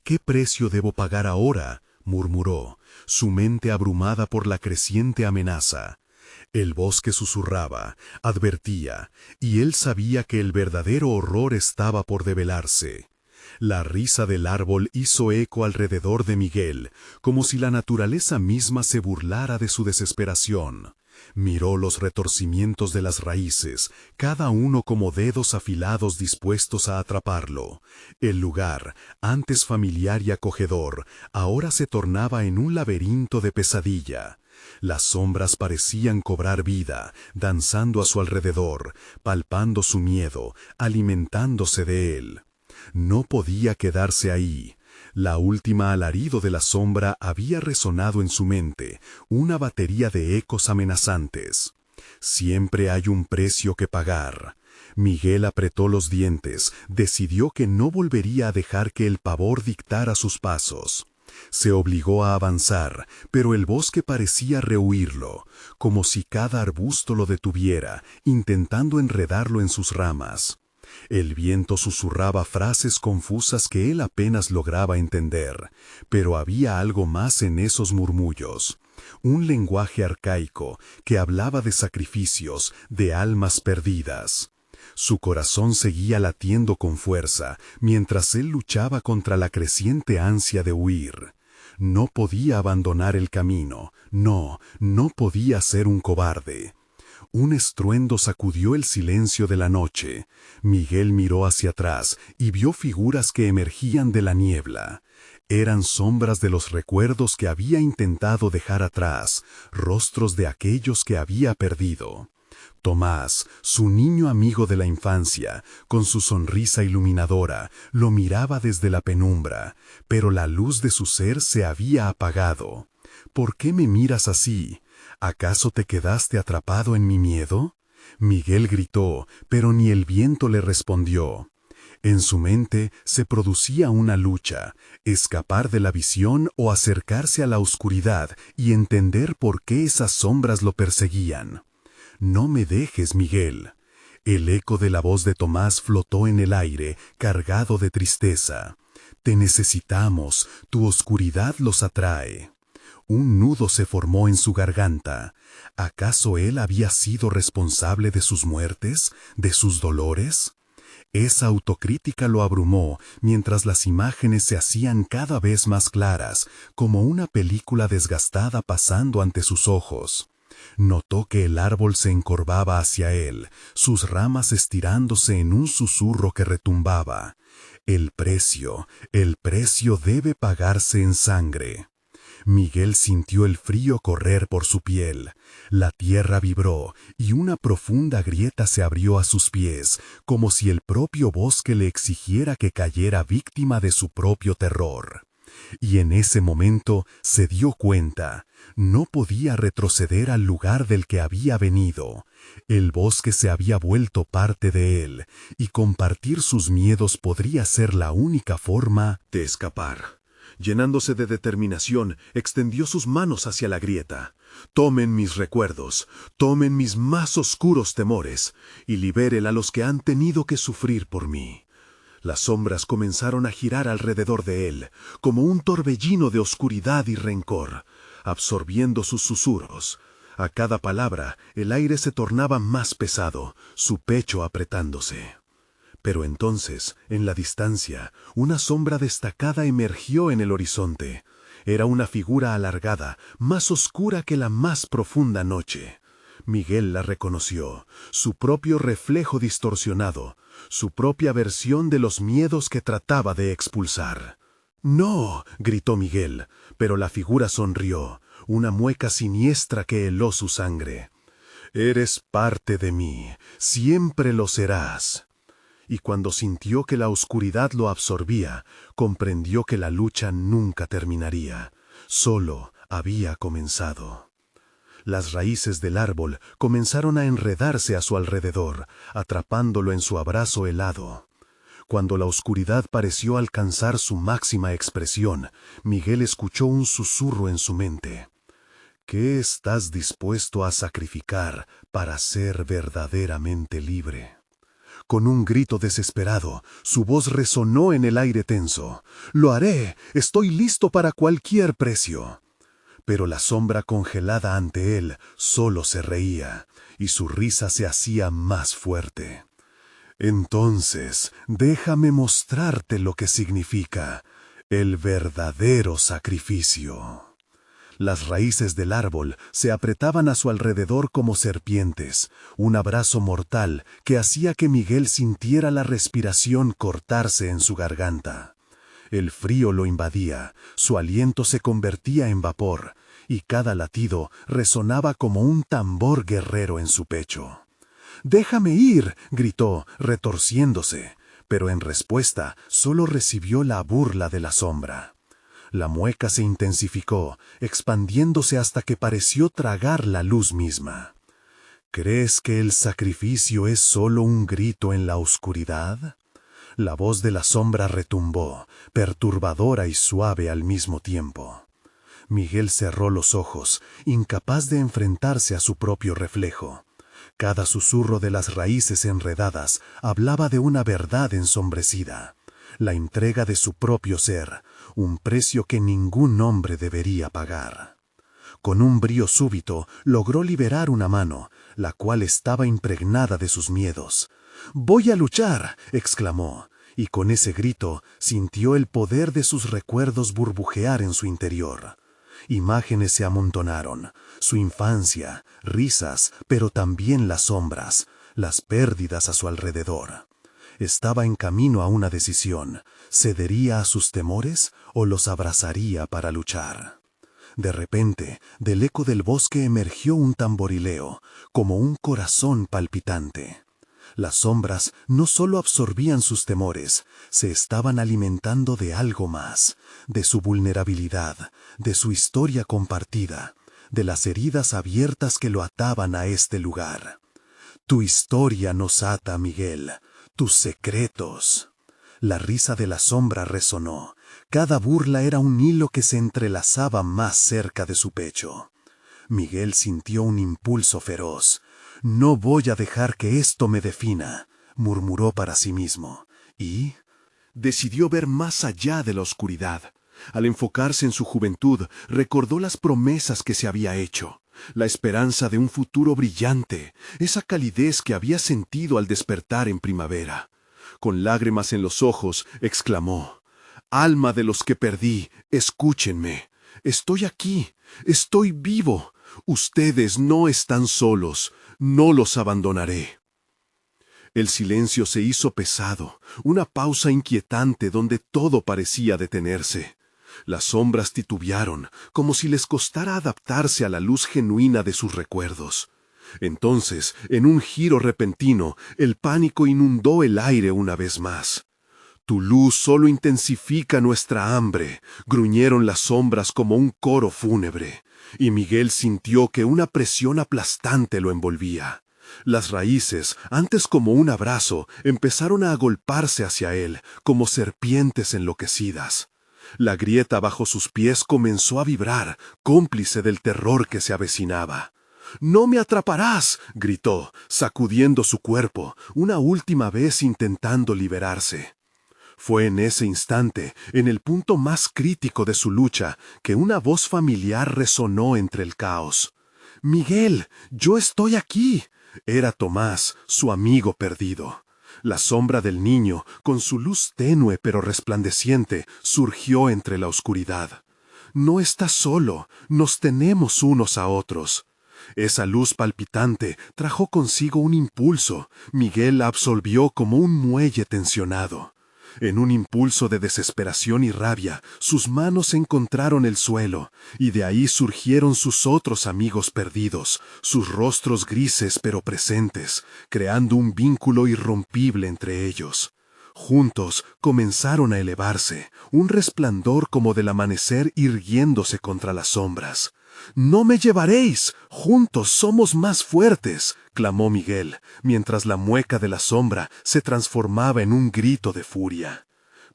«¿Qué precio debo pagar ahora?», murmuró, su mente abrumada por la creciente amenaza. El bosque susurraba, advertía, y él sabía que el verdadero horror estaba por develarse. La risa del árbol hizo eco alrededor de Miguel, como si la naturaleza misma se burlara de su desesperación. Miró los retorcimientos de las raíces, cada uno como dedos afilados dispuestos a atraparlo. El lugar, antes familiar y acogedor, ahora se tornaba en un laberinto de pesadilla. Las sombras parecían cobrar vida, danzando a su alrededor, palpando su miedo, alimentándose de él. No podía quedarse ahí. La última alarido de la sombra había resonado en su mente, una batería de ecos amenazantes. Siempre hay un precio que pagar. Miguel apretó los dientes, decidió que no volvería a dejar que el pavor dictara sus pasos. Se obligó a avanzar, pero el bosque parecía rehuirlo, como si cada arbusto lo detuviera, intentando enredarlo en sus ramas. El viento susurraba frases confusas que él apenas lograba entender, pero había algo más en esos murmullos. Un lenguaje arcaico que hablaba de sacrificios, de almas perdidas. Su corazón seguía latiendo con fuerza, mientras él luchaba contra la creciente ansia de huir. No podía abandonar el camino, no podía ser un cobarde. Un estruendo sacudió el silencio de la noche. Miguel miró hacia atrás y vio figuras que emergían de la niebla. Eran sombras de los recuerdos que había intentado dejar atrás, rostros de aquellos que había perdido. Tomás, su niño amigo de la infancia, con su sonrisa iluminadora, lo miraba desde la penumbra, pero la luz de su ser se había apagado. ¿Por qué me miras así? ¿Acaso te quedaste atrapado en mi miedo? Miguel gritó, pero ni el viento le respondió. En su mente se producía una lucha, escapar de la visión o acercarse a la oscuridad y entender por qué esas sombras lo perseguían. No me dejes, Miguel. El eco de la voz de Tomás flotó en el aire, cargado de tristeza. Te necesitamos, tu oscuridad los atrae. Un nudo se formó en su garganta. ¿Acaso él había sido responsable de sus muertes, de sus dolores? Esa autocrítica lo abrumó, mientras las imágenes se hacían cada vez más claras, como una película desgastada pasando ante sus ojos. Notó que el árbol se encorvaba hacia él, sus ramas estirándose en un susurro que retumbaba. El precio debe pagarse en sangre. Miguel sintió el frío correr por su piel. La tierra vibró y una profunda grieta se abrió a sus pies, como si el propio bosque le exigiera que cayera víctima de su propio terror. Y en ese momento se dio cuenta, no podía retroceder al lugar del que había venido. El bosque se había vuelto parte de él, y compartir sus miedos podría ser la única forma de escapar. Llenándose de determinación, extendió sus manos hacia la grieta. Tomen mis recuerdos, tomen mis más oscuros temores, y liberen a los que han tenido que sufrir por mí. Las sombras comenzaron a girar alrededor de él, como un torbellino de oscuridad y rencor, absorbiendo sus susurros. A cada palabra, el aire se tornaba más pesado, su pecho apretándose. Pero entonces, en la distancia, una sombra destacada emergió en el horizonte. Era una figura alargada, más oscura que la más profunda noche. Miguel la reconoció, su propio reflejo distorsionado, su propia versión de los miedos que trataba de expulsar. «¡No!», gritó Miguel, pero la figura sonrió, una mueca siniestra que heló su sangre. «Eres parte de mí, siempre lo serás». Y cuando sintió que la oscuridad lo absorbía, comprendió que la lucha nunca terminaría, solo había comenzado. Las raíces del árbol comenzaron a enredarse a su alrededor, atrapándolo en su abrazo helado. Cuando la oscuridad pareció alcanzar su máxima expresión, Miguel escuchó un susurro en su mente. ¿Qué estás dispuesto a sacrificar para ser verdaderamente libre? Con un grito desesperado, su voz resonó en el aire tenso. «Lo haré, estoy listo para cualquier precio». Pero la sombra congelada ante él solo se reía, y su risa se hacía más fuerte. «Entonces, déjame mostrarte lo que significa el verdadero sacrificio». Las raíces del árbol se apretaban a su alrededor como serpientes, un abrazo mortal que hacía que Miguel sintiera la respiración cortarse en su garganta. El frío lo invadía, su aliento se convertía en vapor, y cada latido resonaba como un tambor guerrero en su pecho. «¡Déjame ir!», gritó, retorciéndose, pero en respuesta solo recibió la burla de la sombra. La mueca se intensificó, expandiéndose hasta que pareció tragar la luz misma. «¿Crees que el sacrificio es solo un grito en la oscuridad?». La voz de la sombra retumbó, perturbadora y suave al mismo tiempo. Miguel cerró los ojos, incapaz de enfrentarse a su propio reflejo. Cada susurro de las raíces enredadas hablaba de una verdad ensombrecida, la entrega de su propio ser, un precio que ningún hombre debería pagar. Con un brío súbito logró liberar una mano, la cual estaba impregnada de sus miedos. «¡Voy a luchar!», exclamó, y con ese grito sintió el poder de sus recuerdos burbujear en su interior. Imágenes se amontonaron, su infancia, risas, pero también las sombras, las pérdidas a su alrededor. Estaba en camino a una decisión: ¿cedería a sus temores o los abrazaría para luchar? De repente, del eco del bosque emergió un tamborileo, como un corazón palpitante. Las sombras no solo absorbían sus temores, se estaban alimentando de algo más, de su vulnerabilidad, de su historia compartida, de las heridas abiertas que lo ataban a este lugar. «Tu historia nos ata, Miguel, tus secretos». La risa de la sombra resonó. Cada burla era un hilo que se entrelazaba más cerca de su pecho. Miguel sintió un impulso feroz. «No voy a dejar que esto me defina», murmuró para sí mismo, y decidió ver más allá de la oscuridad. Al enfocarse en su juventud, recordó las promesas que se había hecho, la esperanza de un futuro brillante, esa calidez que había sentido al despertar en primavera. Con lágrimas en los ojos, exclamó: «Alma de los que perdí, escúchenme. Estoy aquí, estoy vivo. Ustedes no están solos, no los abandonaré». El silencio se hizo pesado, una pausa inquietante donde todo parecía detenerse. Las sombras titubearon, como si les costara adaptarse a la luz genuina de sus recuerdos. Entonces, en un giro repentino, el pánico inundó el aire una vez más. «Tu luz solo intensifica nuestra hambre», gruñeron las sombras como un coro fúnebre, y Miguel sintió que una presión aplastante lo envolvía. Las raíces, antes como un abrazo, empezaron a agolparse hacia él, como serpientes enloquecidas. La grieta bajo sus pies comenzó a vibrar, cómplice del terror que se avecinaba. «¡No me atraparás!», gritó, sacudiendo su cuerpo, una última vez intentando liberarse. Fue en ese instante, en el punto más crítico de su lucha, que una voz familiar resonó entre el caos. «¡Miguel, yo estoy aquí!». Era Tomás, su amigo perdido. La sombra del niño, con su luz tenue pero resplandeciente, surgió entre la oscuridad. «No estás solo, nos tenemos unos a otros». Esa luz palpitante trajo consigo un impulso. Miguel la absorbió como un muelle tensionado. En un impulso de desesperación y rabia, sus manos encontraron el suelo, y de ahí surgieron sus otros amigos perdidos, sus rostros grises pero presentes, creando un vínculo irrompible entre ellos. Juntos comenzaron a elevarse, un resplandor como del amanecer irguiéndose contra las sombras. «¡No me llevaréis! ¡Juntos somos más fuertes!», clamó Miguel, mientras la mueca de la sombra se transformaba en un grito de furia.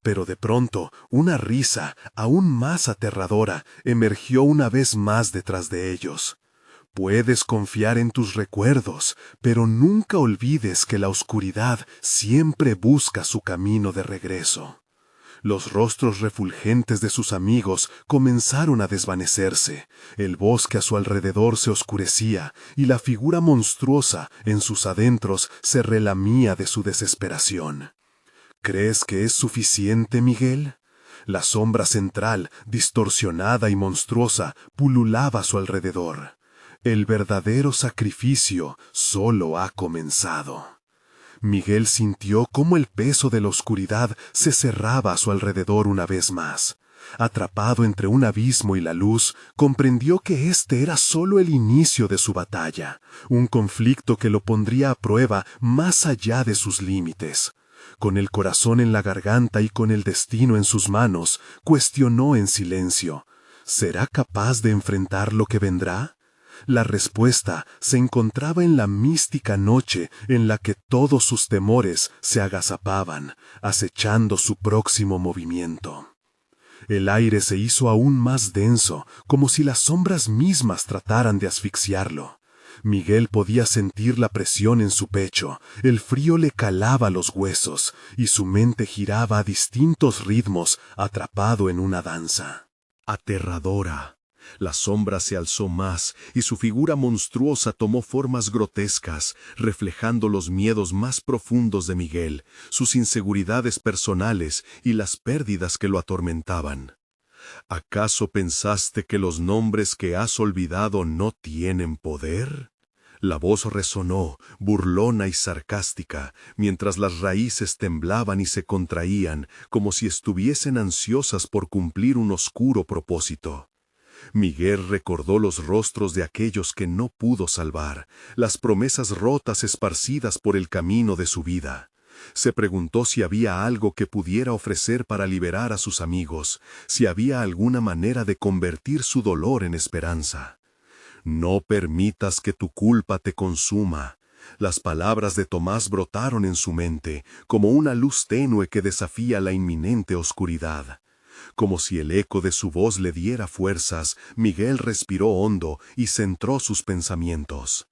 Pero de pronto, una risa, aún más aterradora, emergió una vez más detrás de ellos. «Puedes confiar en tus recuerdos, pero nunca olvides que la oscuridad siempre busca su camino de regreso». Los rostros refulgentes de sus amigos comenzaron a desvanecerse, el bosque a su alrededor se oscurecía y la figura monstruosa en sus adentros se relamía de su desesperación. «¿Crees que es suficiente, Miguel?». La sombra central, distorsionada y monstruosa, pululaba a su alrededor. El verdadero sacrificio solo ha comenzado. Miguel sintió cómo el peso de la oscuridad se cerraba a su alrededor una vez más. Atrapado entre un abismo y la luz, comprendió que este era solo el inicio de su batalla, un conflicto que lo pondría a prueba más allá de sus límites. Con el corazón en la garganta y con el destino en sus manos, cuestionó en silencio: ¿será capaz de enfrentar lo que vendrá? La respuesta se encontraba en la mística noche en la que todos sus temores se agazapaban, acechando su próximo movimiento. El aire se hizo aún más denso, como si las sombras mismas trataran de asfixiarlo. Miguel podía sentir la presión en su pecho, el frío le calaba los huesos, y su mente giraba a distintos ritmos, atrapado en una danza. Aterradora. La sombra se alzó más, y su figura monstruosa tomó formas grotescas, reflejando los miedos más profundos de Miguel, sus inseguridades personales y las pérdidas que lo atormentaban. ¿Acaso pensaste que los nombres que has olvidado no tienen poder? La voz resonó, burlona y sarcástica, mientras las raíces temblaban y se contraían, como si estuviesen ansiosas por cumplir un oscuro propósito. Miguel recordó los rostros de aquellos que no pudo salvar, las promesas rotas esparcidas por el camino de su vida. Se preguntó si había algo que pudiera ofrecer para liberar a sus amigos, si había alguna manera de convertir su dolor en esperanza. No permitas que tu culpa te consuma. Las palabras de Tomás brotaron en su mente, como una luz tenue que desafía la inminente oscuridad. Como si el eco de su voz le diera fuerzas, Miguel respiró hondo y centró sus pensamientos.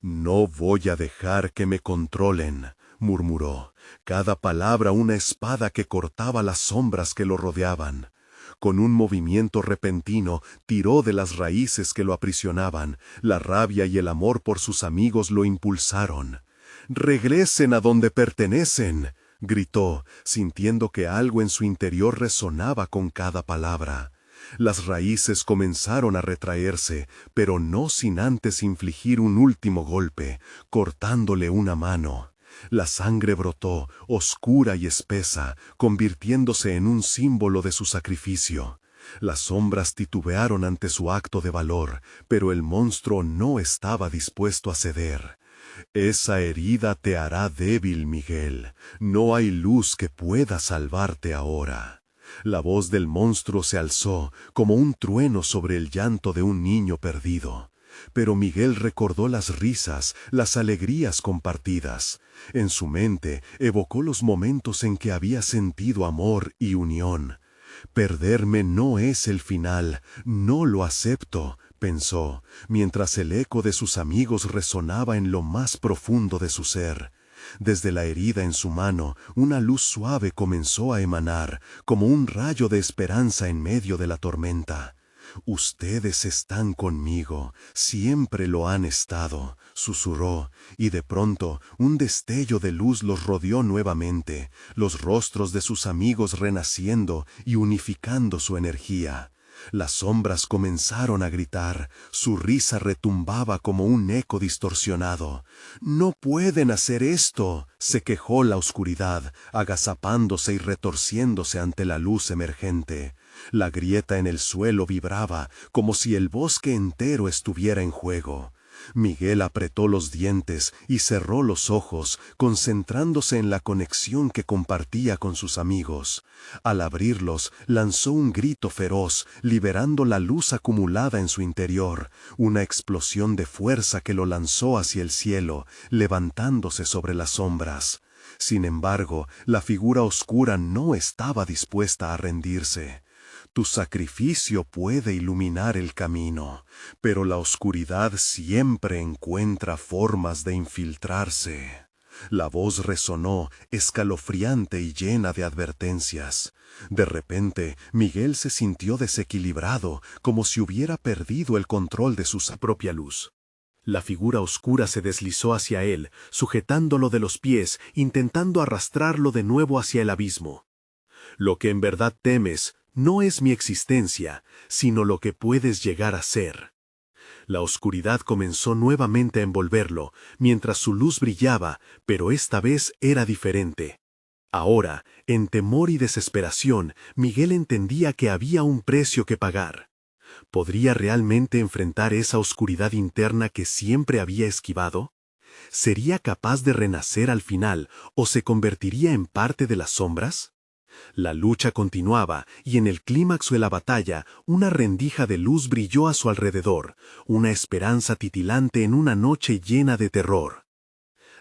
«No voy a dejar que me controlen», murmuró, cada palabra una espada que cortaba las sombras que lo rodeaban. Con un movimiento repentino, tiró de las raíces que lo aprisionaban. La rabia y el amor por sus amigos lo impulsaron. «¡Regresen a donde pertenecen!», gritó, sintiendo que algo en su interior resonaba con cada palabra. Las raíces comenzaron a retraerse, pero no sin antes infligir un último golpe, cortándole una mano. La sangre brotó, oscura y espesa, convirtiéndose en un símbolo de su sacrificio. Las sombras titubearon ante su acto de valor, pero el monstruo no estaba dispuesto a ceder. «Esa herida te hará débil, Miguel. No hay luz que pueda salvarte ahora». La voz del monstruo se alzó, como un trueno sobre el llanto de un niño perdido. Pero Miguel recordó las risas, las alegrías compartidas. En su mente evocó los momentos en que había sentido amor y unión. «Perderme no es el final, no lo acepto», pensó, mientras el eco de sus amigos resonaba en lo más profundo de su ser. Desde la herida en su mano, una luz suave comenzó a emanar, como un rayo de esperanza en medio de la tormenta. «Ustedes están conmigo, siempre lo han estado», susurró, y de pronto un destello de luz los rodeó nuevamente, los rostros de sus amigos renaciendo y unificando su energía. Las sombras comenzaron a gritar, su risa retumbaba como un eco distorsionado. «¡No pueden hacer esto!», se quejó la oscuridad, agazapándose y retorciéndose ante la luz emergente. La grieta en el suelo vibraba, como si el bosque entero estuviera en juego. Miguel apretó los dientes y cerró los ojos, concentrándose en la conexión que compartía con sus amigos. Al abrirlos, lanzó un grito feroz, liberando la luz acumulada en su interior, una explosión de fuerza que lo lanzó hacia el cielo, levantándose sobre las sombras. Sin embargo, la figura oscura no estaba dispuesta a rendirse. «Tu sacrificio puede iluminar el camino, pero la oscuridad siempre encuentra formas de infiltrarse». La voz resonó, escalofriante y llena de advertencias. De repente, Miguel se sintió desequilibrado, como si hubiera perdido el control de su propia luz. La figura oscura se deslizó hacia él, sujetándolo de los pies, intentando arrastrarlo de nuevo hacia el abismo. «Lo que en verdad temes No es mi existencia, sino lo que puedes llegar a ser. La oscuridad comenzó nuevamente a envolverlo, mientras su luz brillaba, pero esta vez era diferente. Ahora, en temor y desesperación, Miguel entendía que había un precio que pagar. ¿Podría realmente enfrentar esa oscuridad interna que siempre había esquivado? ¿Sería capaz de renacer al final o se convertiría en parte de las sombras? La lucha continuaba y en el clímax de la batalla una rendija de luz brilló a su alrededor, una esperanza titilante en una noche llena de terror.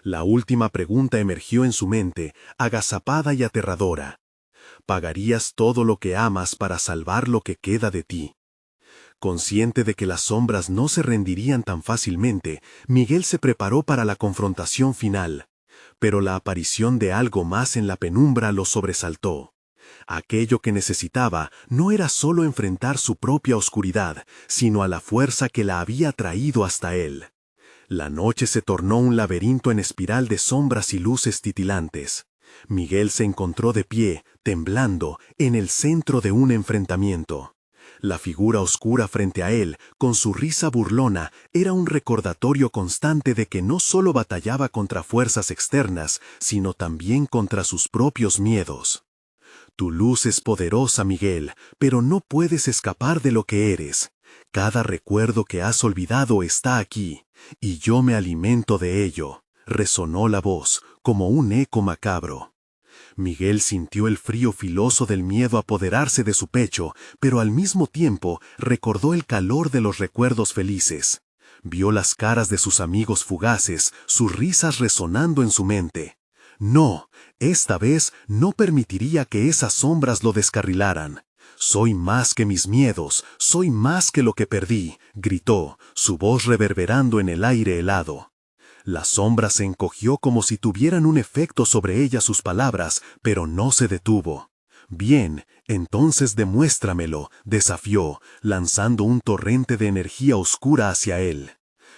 La última pregunta emergió en su mente, agazapada y aterradora. ¿Pagarías todo lo que amas para salvar lo que queda de ti? Consciente de que las sombras no se rendirían tan fácilmente, Miguel se preparó para la confrontación final. Pero la aparición de algo más en la penumbra lo sobresaltó. Aquello que necesitaba no era solo enfrentar su propia oscuridad, sino a la fuerza que la había traído hasta él. La noche se tornó un laberinto en espiral de sombras y luces titilantes. Miguel se encontró de pie, temblando, en el centro de un enfrentamiento. La figura oscura frente a él, con su risa burlona, era un recordatorio constante de que no solo batallaba contra fuerzas externas, sino también contra sus propios miedos. Tu luz es poderosa, Miguel, pero no puedes escapar de lo que eres. Cada recuerdo que has olvidado está aquí, y yo me alimento de ello, resonó la voz, como un eco macabro. Miguel sintió el frío filoso del miedo apoderarse de su pecho, pero al mismo tiempo recordó el calor de los recuerdos felices. Vio las caras de sus amigos fugaces, sus risas resonando en su mente. No, esta vez no permitiría que esas sombras lo descarrilaran. Soy más que mis miedos, soy más que lo que perdí, gritó, su voz reverberando en el aire helado. La sombra se encogió como si tuvieran un efecto sobre ella sus palabras, pero no se detuvo. Bien, entonces demuéstramelo, desafió, lanzando un torrente de energía oscura hacia él.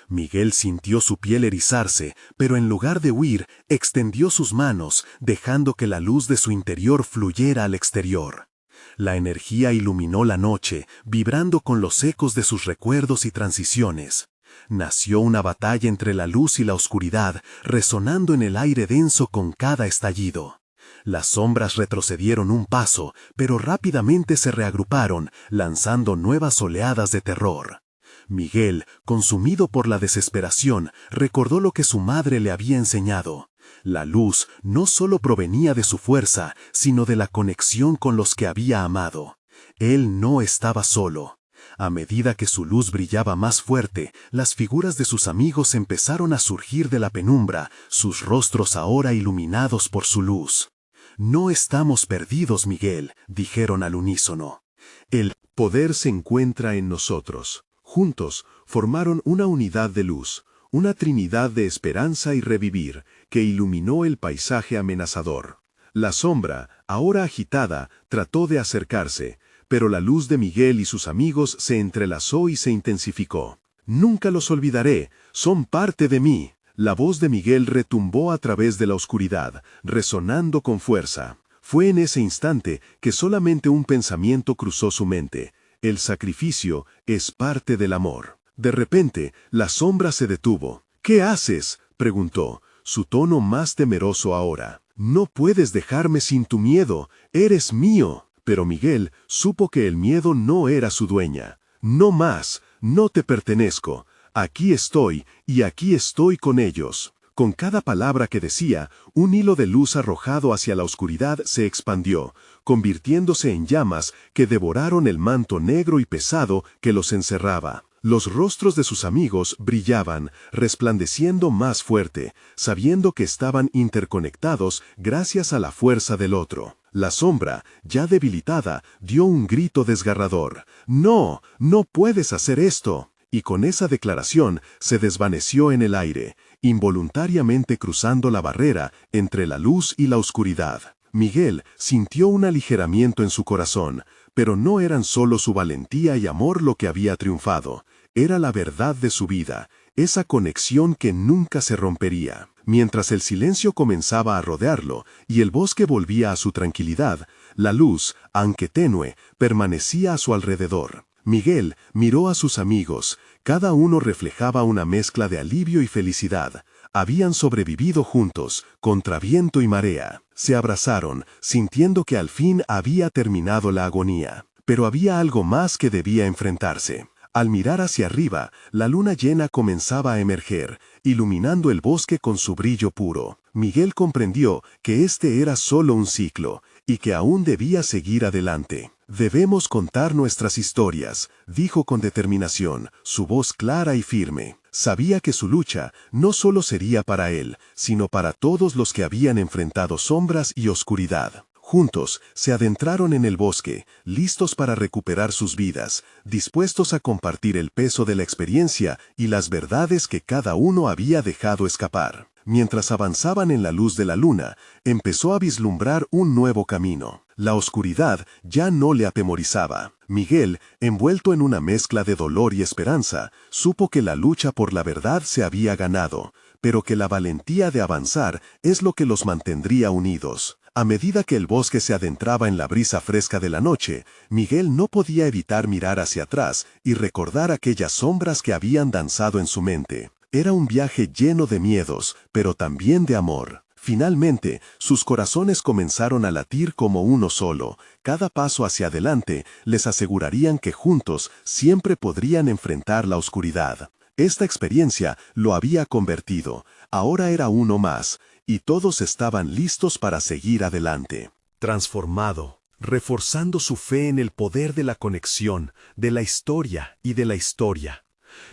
Miguel sintió su piel erizarse, pero en lugar de huir, extendió sus manos, dejando que la luz de su interior fluyera al exterior. La energía iluminó la noche, vibrando con los ecos de sus recuerdos y transiciones. Nació una batalla entre la luz y la oscuridad, resonando en el aire denso con cada estallido. Las sombras retrocedieron un paso, pero rápidamente se reagruparon, lanzando nuevas oleadas de terror. Miguel, consumido por la desesperación, recordó lo que su madre le había enseñado. La luz no solo provenía de su fuerza, sino de la conexión con los que había amado. Él no estaba solo. A medida que su luz brillaba más fuerte, las figuras de sus amigos empezaron a surgir de la penumbra, sus rostros ahora iluminados por su luz. No estamos perdidos, Miguel, dijeron al unísono. El poder se encuentra en nosotros. Juntos formaron una unidad de luz, una trinidad de esperanza y revivir, que iluminó el paisaje amenazador. La sombra, ahora agitada, trató de acercarse, pero la luz de Miguel y sus amigos se entrelazó y se intensificó. Nunca los olvidaré, son parte de mí. La voz de Miguel retumbó a través de la oscuridad, resonando con fuerza. Fue en ese instante que solamente un pensamiento cruzó su mente. El sacrificio es parte del amor. De repente, la sombra se detuvo. ¿Qué haces?, preguntó, su tono más temeroso ahora. No puedes dejarme sin tu miedo, eres mío. Pero Miguel supo que el miedo no era su dueña. No más, no te pertenezco. Aquí estoy, y aquí estoy con ellos. Con cada palabra que decía, un hilo de luz arrojado hacia la oscuridad se expandió, convirtiéndose en llamas que devoraron el manto negro y pesado que los encerraba. Los rostros de sus amigos brillaban, resplandeciendo más fuerte, sabiendo que estaban interconectados gracias a la fuerza del otro. La sombra, ya debilitada, dio un grito desgarrador. «¡No! ¡No puedes hacer esto!» Y con esa declaración se desvaneció en el aire, involuntariamente cruzando la barrera entre la luz y la oscuridad. Miguel sintió un aligeramiento en su corazón, pero no eran solo su valentía y amor lo que había triunfado. Era la verdad de su vida, esa conexión que nunca se rompería. Mientras el silencio comenzaba a rodearlo y el bosque volvía a su tranquilidad, la luz, aunque tenue, permanecía a su alrededor. Miguel miró a sus amigos, cada uno reflejaba una mezcla de alivio y felicidad. Habían sobrevivido juntos, contra viento y marea. Se abrazaron, sintiendo que al fin había terminado la agonía. Pero había algo más que debía enfrentarse. Al mirar hacia arriba, la luna llena comenzaba a emerger, iluminando el bosque con su brillo puro. Miguel comprendió que este era solo un ciclo, y que aún debía seguir adelante. «Debemos contar nuestras historias», dijo con determinación, su voz clara y firme. Sabía que su lucha no solo sería para él, sino para todos los que habían enfrentado sombras y oscuridad. Juntos se adentraron en el bosque, listos para recuperar sus vidas, dispuestos a compartir el peso de la experiencia y las verdades que cada uno había dejado escapar. Mientras avanzaban en la luz de la luna, empezó a vislumbrar un nuevo camino. La oscuridad ya no le atemorizaba. Miguel, envuelto en una mezcla de dolor y esperanza, supo que la lucha por la verdad se había ganado, pero que la valentía de avanzar es lo que los mantendría unidos. A medida que el bosque se adentraba en la brisa fresca de la noche, Miguel no podía evitar mirar hacia atrás y recordar aquellas sombras que habían danzado en su mente. Era un viaje lleno de miedos, pero también de amor. Finalmente, sus corazones comenzaron a latir como uno solo. Cada paso hacia adelante les asegurarían que juntos siempre podrían enfrentar la oscuridad. Esta experiencia lo había convertido. Ahora era uno más, y todos estaban listos para seguir adelante. Transformado, reforzando su fe en el poder de la conexión, de la historia y de la historia.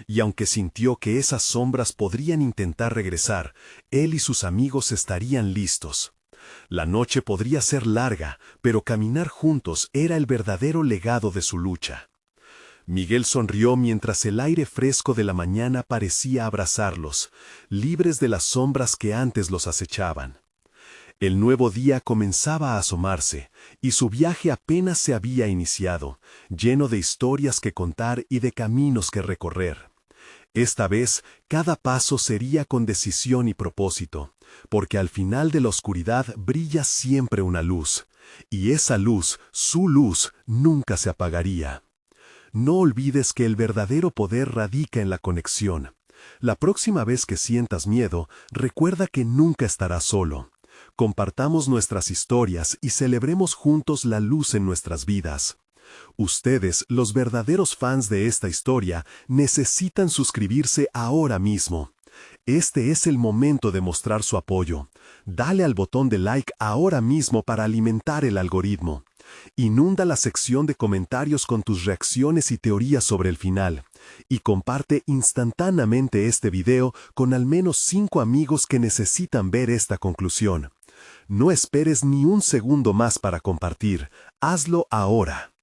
Y aunque sintió que esas sombras podrían intentar regresar, él y sus amigos estarían listos. La noche podría ser larga, pero caminar juntos era el verdadero legado de su lucha. Miguel sonrió mientras el aire fresco de la mañana parecía abrazarlos, libres de las sombras que antes los acechaban. El nuevo día comenzaba a asomarse, y su viaje apenas se había iniciado, lleno de historias que contar y de caminos que recorrer. Esta vez, cada paso sería con decisión y propósito, porque al final de la oscuridad brilla siempre una luz, y esa luz, su luz, nunca se apagaría. No olvides que el verdadero poder radica en la conexión. La próxima vez que sientas miedo, recuerda que nunca estarás solo. Compartamos nuestras historias y celebremos juntos la luz en nuestras vidas. Ustedes, los verdaderos fans de esta historia, necesitan suscribirse ahora mismo. Este es el momento de mostrar su apoyo. Dale al botón de like ahora mismo para alimentar el algoritmo. Inunda la sección de comentarios con tus reacciones y teorías sobre el final. Y comparte instantáneamente este video con al menos 5 amigos que necesitan ver esta conclusión. No esperes ni un segundo más para compartir. Hazlo ahora.